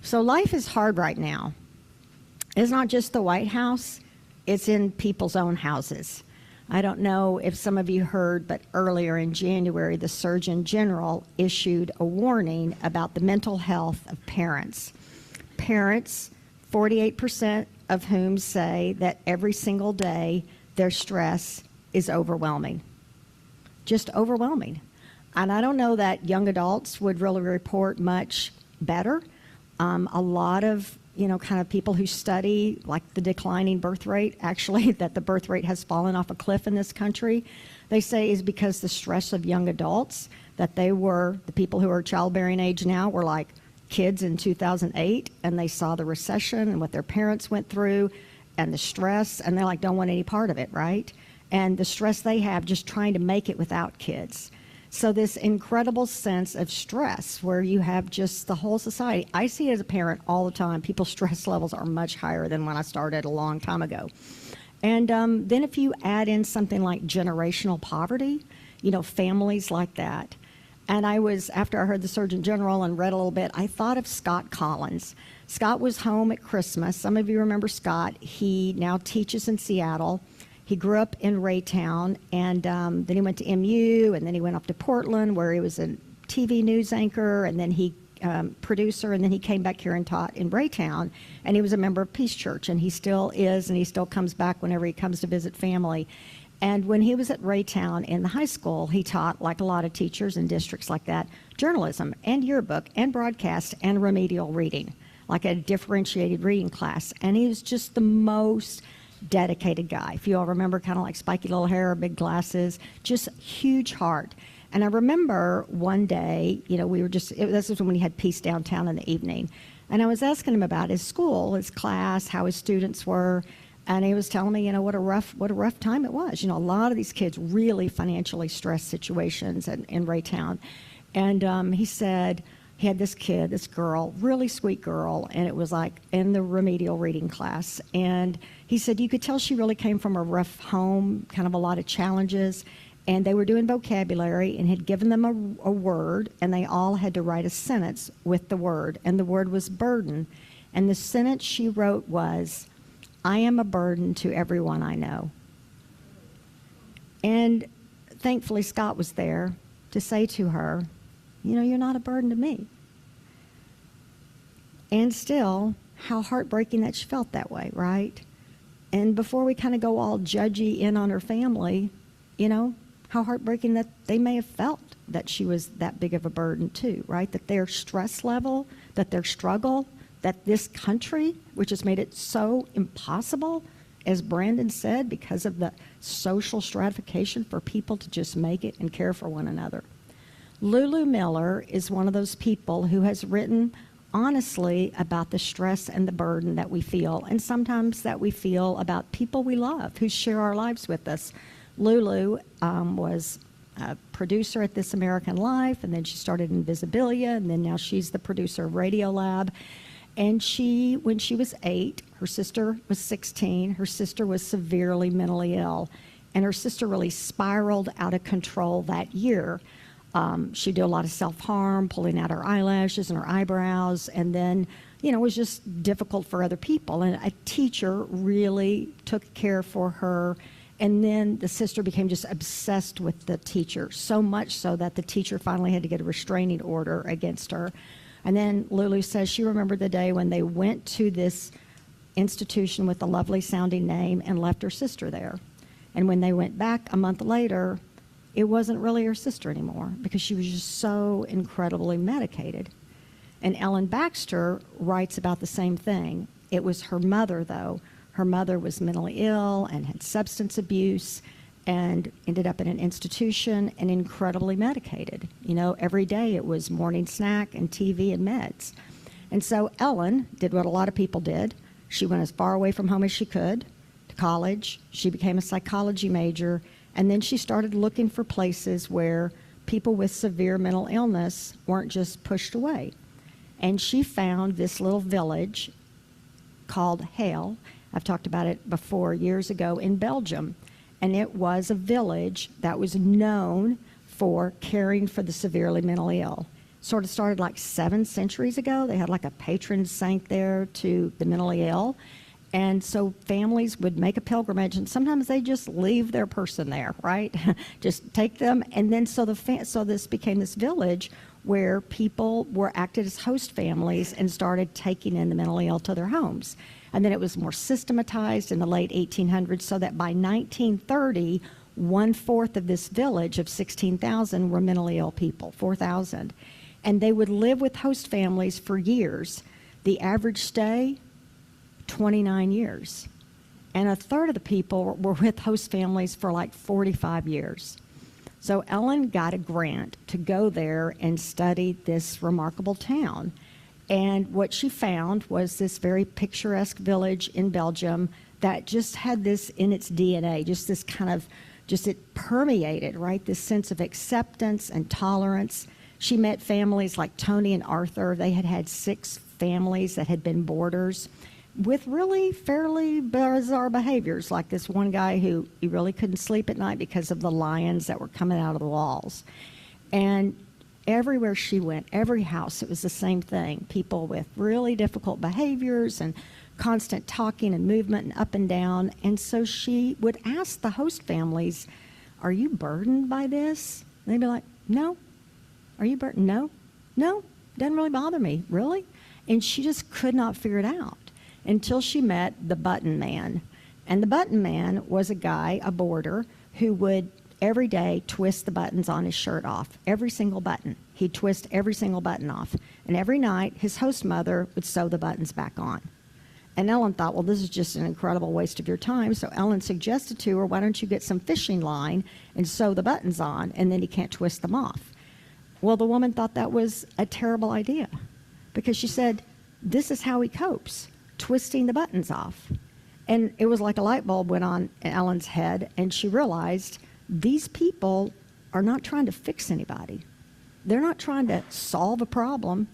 So life is hard right now. It's not just the White House, it's in people's own houses. I don't know if some of you heard, but earlier in January, the Surgeon General issued a warning about the mental health of parents. Parents, 48% of whom say that every single day their stress is overwhelming. Just overwhelming. And I don't know that young adults would really report much better. A lot of kind of people who study like the declining birth rate, actually, that the birth rate has fallen off a cliff in this country, they say is because the stress of young adults, that they were, the people who are childbearing age now were like kids in 2008, and they saw the recession and what their parents went through and the stress, and they like don't want any part of it, right? And the stress they have just trying to make it without kids. So this incredible sense of stress where you have just the whole society. I see it as a parent all the time. People's stress levels are much higher than when I started a long time ago. And then if you add in something like generational poverty, families like that. And after I heard the Surgeon General and read a little bit, I thought of Scott Collins. Scott was home at Christmas. Some of you remember Scott. He now teaches in Seattle. He grew up in Raytown, and then he went to MU, and then he went up to Portland, where he was a TV news anchor, and then he producer, and then he came back here and taught in Raytown, and he was a member of Peace Church, and he still is, and he still comes back whenever he comes to visit family. And when he was at Raytown in the high school, he taught, like a lot of teachers in districts like that, journalism and yearbook and broadcast and remedial reading, like a differentiated reading class. And he was just the most dedicated guy. If you all remember, kind of like spiky little hair, big glasses, just huge heart. And I remember one day, we were this was when he had Peace downtown in the evening. And I was asking him about his school, his class, how his students were. And he was telling me, what a rough time it was. A lot of these kids really financially stressed situations in Raytown. And he said he had this girl, really sweet girl, and it was like in the remedial reading class. And he said you could tell she really came from a rough home, kind of a lot of challenges. And they were doing vocabulary and had given them a word, and they all had to write a sentence with the word. And the word was burden. And the sentence she wrote was, "I am a burden to everyone I know." And thankfully Scott was there to say to her, you're not a burden to me. And still, how heartbreaking that she felt that way, right? And before we kind of go all judgy in on her family, how heartbreaking that they may have felt that she was that big of a burden too, right? That their stress level, that their struggle, that this country, which has made it so impossible, as Brandon said, because of the social stratification for people to just make it and care for one another. Lulu Miller is one of those people who has written honestly about the stress and the burden that we feel, and sometimes that we feel about people we love who share our lives with us. Lulu was a producer at This American Life, and then she started Invisibilia, and then now she's the producer of Radiolab. And when she was 8, her sister was 16, her sister was severely mentally ill, and her sister really spiraled out of control that year. She did a lot of self-harm, pulling out her eyelashes and her eyebrows, and then, it was just difficult for other people. And a teacher really took care for her, and then the sister became just obsessed with the teacher, so much so that the teacher finally had to get a restraining order against her. And then Lulu says she remembered the day when they went to this institution with a lovely sounding name and left her sister there. And when they went back a month later, it wasn't really her sister anymore because she was just so incredibly medicated. And Ellen Baxter writes about the same thing. It was her mother, though. Her mother was mentally ill and had substance abuse and ended up in an institution and incredibly medicated. Every day it was morning snack and TV and meds. And so Ellen did what a lot of people did. She went as far away from home as she could to college. She became a psychology major, and then she started looking for places where people with severe mental illness weren't just pushed away. And she found this little village called Hale. I've talked about it before years ago in Belgium. And it was a village that was known for caring for the severely mentally ill. sort of started like 7 centuries ago. They had like a patron saint there to the mentally ill. And so families would make a pilgrimage, and sometimes they just leave their person there, right? Just take them. And then so this became this village where people were acted as host families and started taking in the mentally ill to their homes. And then it was more systematized in the late 1800s, so that by 1930, 1/4 of this village of 16,000 were mentally ill people, 4,000. And they would live with host families for years. The average stay, 29 years. And 1/3 of the people were with host families for like 45 years. So Ellen got a grant to go there and study this remarkable town. And what she found was this very picturesque village in Belgium that just had this in its DNA, just this kind of, just it permeated, right? This sense of acceptance and tolerance. She met families like Tony and Arthur. They had had 6 families that had been boarders with really fairly bizarre behaviors, like this one guy who he really couldn't sleep at night because of the lions that were coming out of the walls. And everywhere she went, every house, it was the same thing. People with really difficult behaviors and constant talking and movement and up and down. And so she would ask the host families, "Are you burdened by this?" And they'd be like, "No." "Are you burdened?" "No." "No, doesn't really bother me." "Really?" And she just could not figure it out until she met the button man. And the button man was a guy, a boarder, who would every day twist the buttons on his shirt off, every single button. He'd twist every single button off. And every night, his host mother would sew the buttons back on. And Ellen thought, well, this is just an incredible waste of your time. So Ellen suggested to her, why don't you get some fishing line and sew the buttons on, and then he can't twist them off. Well, the woman thought that was a terrible idea, because she said, this is how he copes, twisting the buttons off. And it was like a light bulb went on in Ellen's head, and she realized these people are not trying to fix anybody. They're not trying to solve a problem.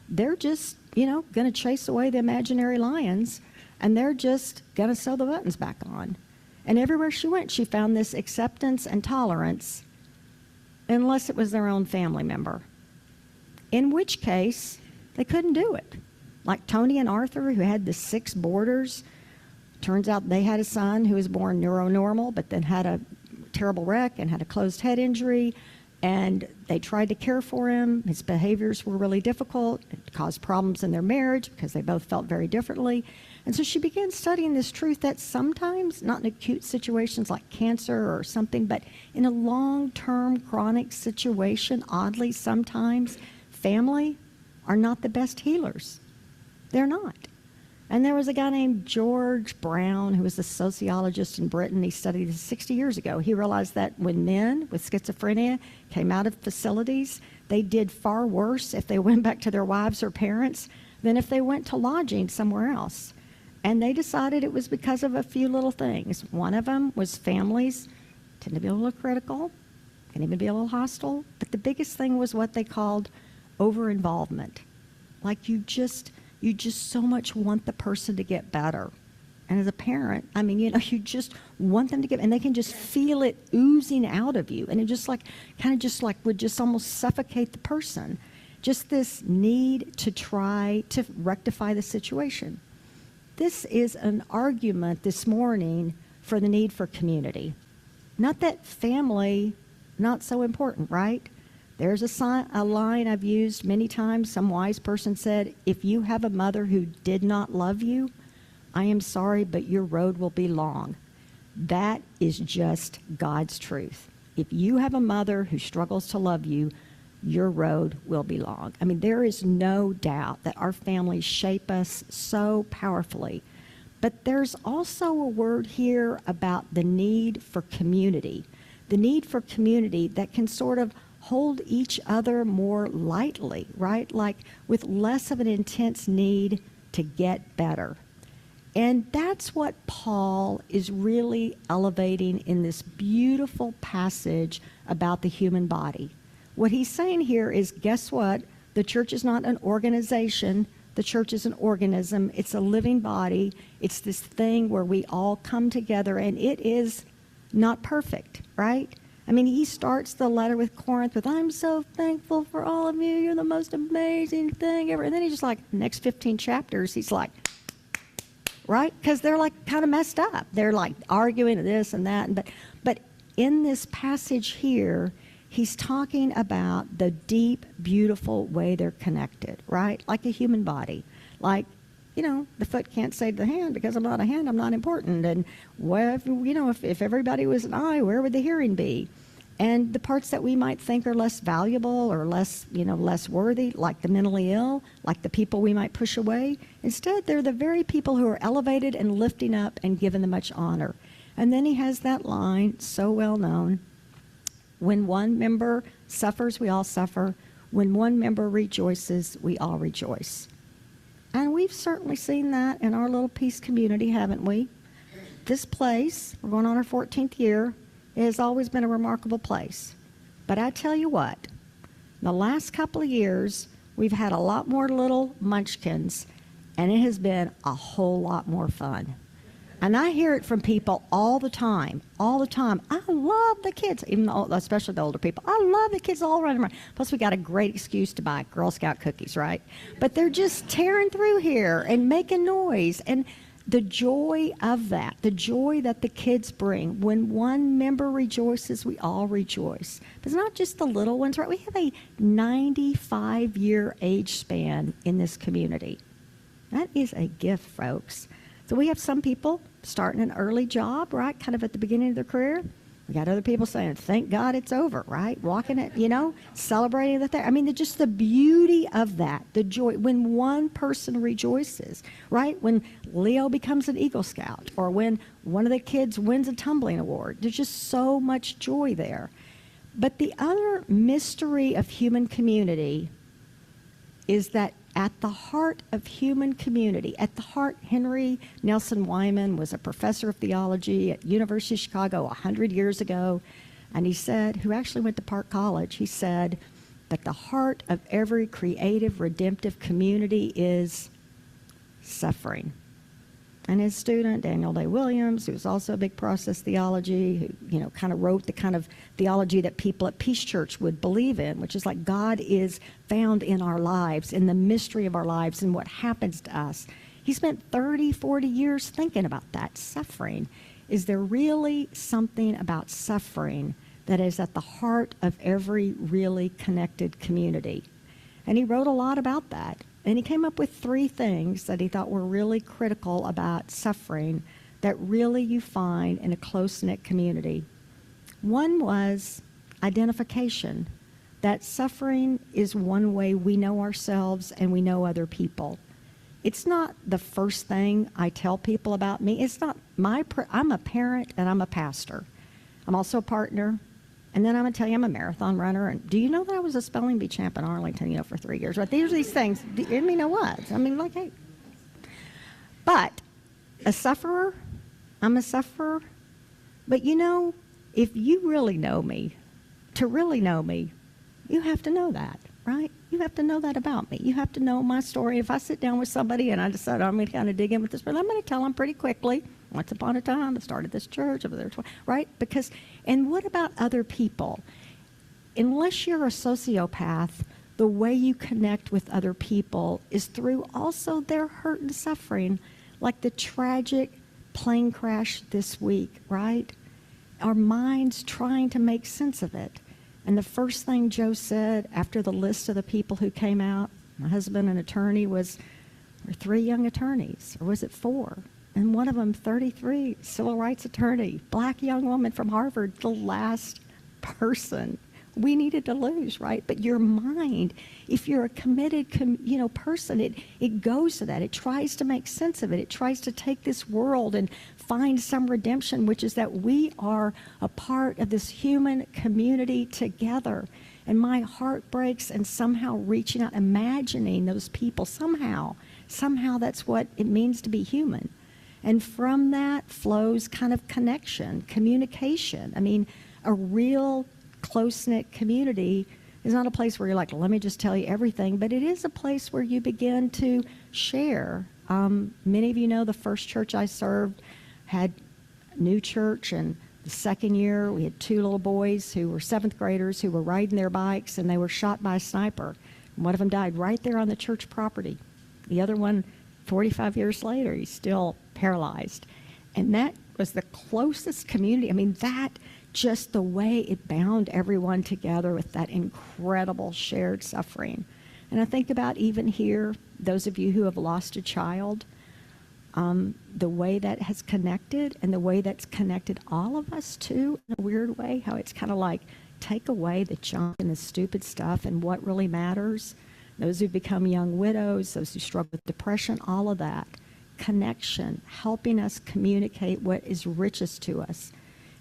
They're just, going to chase away the imaginary lions, and they're just going to sew the buttons back on. And everywhere she went, she found this acceptance and tolerance, unless it was their own family member, in which case they couldn't do it. Like Tony and Arthur, who had the 6 boarders. Turns out they had a son who was born neuronormal, but then had a terrible wreck and had a closed head injury. And they tried to care for him. His behaviors were really difficult. It caused problems in their marriage because they both felt very differently. And so she began studying this truth that sometimes, not in acute situations like cancer or something, but in a long-term chronic situation, oddly sometimes, family are not the best healers. They're not. And there was a guy named George Brown, who was a sociologist in Britain. He studied this 60 years ago. He realized that when men with schizophrenia came out of facilities, they did far worse if they went back to their wives or parents than if they went to lodging somewhere else. And they decided it was because of a few little things. One of them was families tend to be a little critical, can even be a little hostile. But the biggest thing was what they called over-involvement. Like you just so much want the person to get better. And as a parent, you just want them to get, and they can just feel it oozing out of you. And it just would just almost suffocate the person. Just this need to try to rectify the situation. This is an argument this morning for the need for community. Not that family, not so important, right? There's a line I've used many times. Some wise person said, if you have a mother who did not love you, I am sorry, but your road will be long. That is just God's truth. If you have a mother who struggles to love you, your road will be long. There is no doubt that our families shape us so powerfully. But there's also a word here about the need for community. The need for community that can sort of hold each other more lightly, right? Like with less of an intense need to get better. And that's what Paul is really elevating in this beautiful passage about the human body. What he's saying here is, guess what? The church is not an organization. The church is an organism. It's a living body. It's this thing where we all come together, and it is not perfect, right? I mean, he starts the letter with Corinth with, I'm so thankful for all of you. You're the most amazing thing ever. And then he's just like, next 15 chapters, he's like, right? Because they're like kind of messed up. They're like arguing this and that. But in this passage here, he's talking about the deep, beautiful way they're connected, right? Like a human body. Like, you know, the foot can't say to the hand, because I'm not a hand, I'm not important. And, well, if everybody was an eye, where would the hearing be? And the parts that we might think are less valuable or less worthy, like the mentally ill, like the people we might push away, instead, they're the very people who are elevated and lifting up and given the much honor. And then he has that line, so well known, when one member suffers, we all suffer. When one member rejoices, we all rejoice. And we've certainly seen that in our little peace community, haven't we? This place, we're going on our 14th year, it has always been a remarkable place. But I tell you what, the last couple of years, we've had a lot more little munchkins, and it has been a whole lot more fun. And I hear it from people all the time. I love the kids, even though, especially the older people. I love the kids all running around. Plus, we got a great excuse to buy Girl Scout cookies, right? But they're just tearing through here and making noise. And the joy of that, the joy that the kids bring, when one member rejoices, we all rejoice. But it's not just the little ones, right? We have a 95-year age span in this community. That is a gift, folks. So we have some people starting an early job, right, kind of at the beginning of their career. We got other people saying, thank God it's over, right, walking it, celebrating that. I mean, just the beauty of that, the joy, when one person rejoices, right, when Leo becomes an Eagle Scout, or when one of the kids wins a tumbling award. There's just so much joy there. But the other mystery of human community is that at the heart of human community, at the heart, Henry Nelson Wyman was a professor of theology at University of Chicago 100 years ago, and he said, who actually went to Park College, he said that the heart of every creative, redemptive community is suffering. And his student, Daniel Day Williams, who was also a big process theology, who, kind of wrote the kind of theology that people at Peace Church would believe in, which is like God is found in our lives, in the mystery of our lives, and what happens to us. He spent 30, 40 years thinking about that, suffering. Is there really something about suffering that is at the heart of every really connected community? And he wrote a lot about that. And he came up with 3 things that he thought were really critical about suffering that really you find in a close-knit community. One was identification, that suffering is one way we know ourselves and we know other people. It's not the first thing I tell people about me. It's not I'm a parent and I'm a pastor. I'm also a partner. And then I'm going to tell you, I'm a marathon runner. And do you know that I was a spelling bee champ in Arlington, for 3 years? Right? These are these things. I mean, I was. Hey. But a sufferer, I'm a sufferer. But if you really know me, to really know me, you have to know that, right? You have to know that about me. You have to know my story. If I sit down with somebody and I decide I'm going to kind of dig in with this person, I'm going to tell them pretty quickly. Once upon a time, I started this church over there, right? And what about other people? Unless you're a sociopath, the way you connect with other people is through also their hurt and suffering, like the tragic plane crash this week, right? Our minds trying to make sense of it. And the first thing Joe said after the list of the people who came out, my husband, an attorney, was, there were 3 young attorneys, or was it 4? And one of them, 33, civil rights attorney, black young woman from Harvard, the last person we needed to lose, right? But your mind, if you're a committed, person, it goes to that. It tries to make sense of it. It tries to take this world and find some redemption, which is that we are a part of this human community together. And my heart breaks, and somehow reaching out, imagining those people, somehow that's what it means to be human. And from that flows kind of connection, communication. I mean, a real close-knit community is not a place where you're like, let me just tell you everything, but it is a place where you begin to share. Many of you know the first church I served had new church, and The second year, we had 2 little boys who were 7th graders who were riding their bikes, and they were shot by a sniper. And one of them died right there on the church property. The other one, 45 years later, he's still paralyzed. And that was the closest community. I mean, that just the way it bound everyone together with that incredible shared suffering. And I think about even here, those of you who have lost a child, the way that has connected, and the way that's connected all of us too, in a weird way, how it's kind of like take away the junk and the stupid stuff and what really matters. Those who become young widows, those who struggle with depression, all of that. Connection, helping us communicate what is richest to us.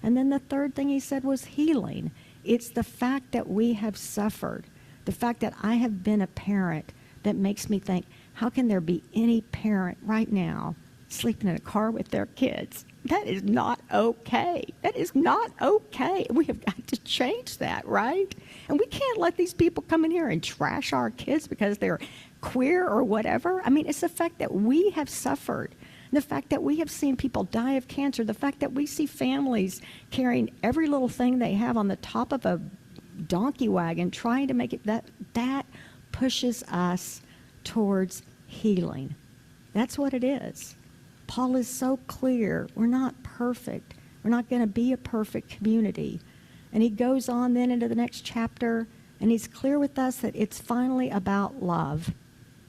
And then the third thing he said was healing. It's the fact that we have suffered, the fact that I have been a parent, that makes me think, how can there be any parent right now sleeping in a car with their kids? That is not okay. That is not okay. We have got to change that, right? And we can't let these people come in here and trash our kids because they're queer or whatever. I mean, it's the fact that we have suffered, the fact that we have seen people die of cancer, the fact that we see families carrying every little thing they have on the top of a donkey wagon trying to make it, that pushes us towards healing. That's what it is. Paul is so clear. We're not perfect. We're not going to be a perfect community. And he goes on then into the next chapter, and he's clear with us that it's finally about love.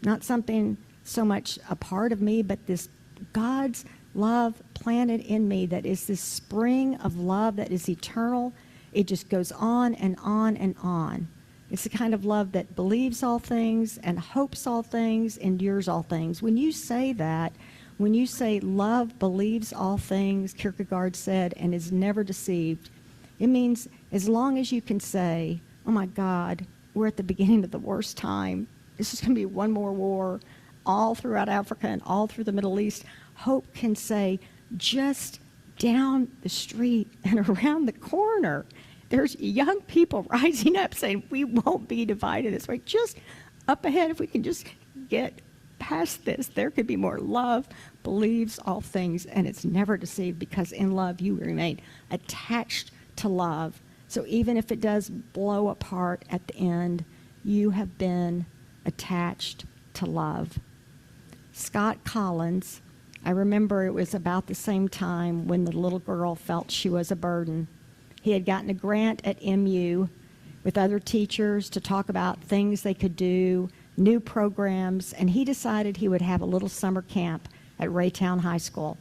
Not something so much a part of me, but this God's love planted in me that is this spring of love that is eternal. It just goes on and on and on. It's the kind of love that believes all things and hopes all things, endures all things. When you say that, when you say love believes all things, Kierkegaard said, and is never deceived, it means as long as you can say, oh my God, we're at the beginning of the worst time. This is going to be one more war all throughout Africa and all through the Middle East. Hope can say, just down the street and around the corner, there's young people rising up saying, we won't be divided this way. Just up ahead, if we can just get past this, there could be more. Love believes all things, and it's never deceived, because in love you remain attached to love. So even if it does blow apart at the end, you have been attached to love. Scott Collins, I remember it was about the same time when the little girl felt she was a burden. He had gotten a grant at MU with other teachers to talk about things they could do, new programs, and he decided he would have a little summer camp at Raytown High School.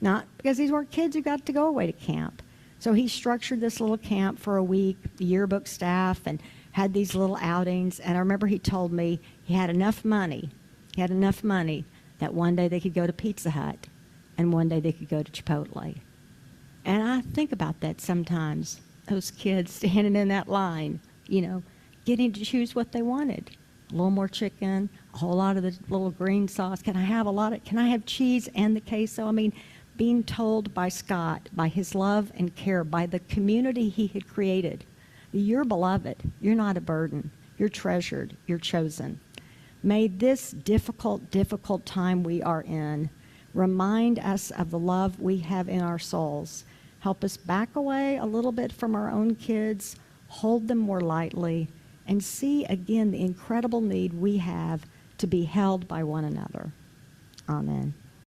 Not because these weren't kids who got to go away to camp. So he structured this little camp for a week, the yearbook staff, and had these little outings. And I remember he told me he had enough money that one day they could go to Pizza Hut and one day they could go to Chipotle. And I think about that sometimes, those kids standing in that line, getting to choose what they wanted. A little more chicken, a whole lot of the little green sauce. Can I have cheese and the queso? I mean, being told by Scott, by his love and care, by the community he had created, you're beloved, you're not a burden, you're treasured, you're chosen. May this difficult, difficult time we are in remind us of the love we have in our souls. Help us back away a little bit from our own kids, hold them more lightly, and see again the incredible need we have to be held by one another. Amen.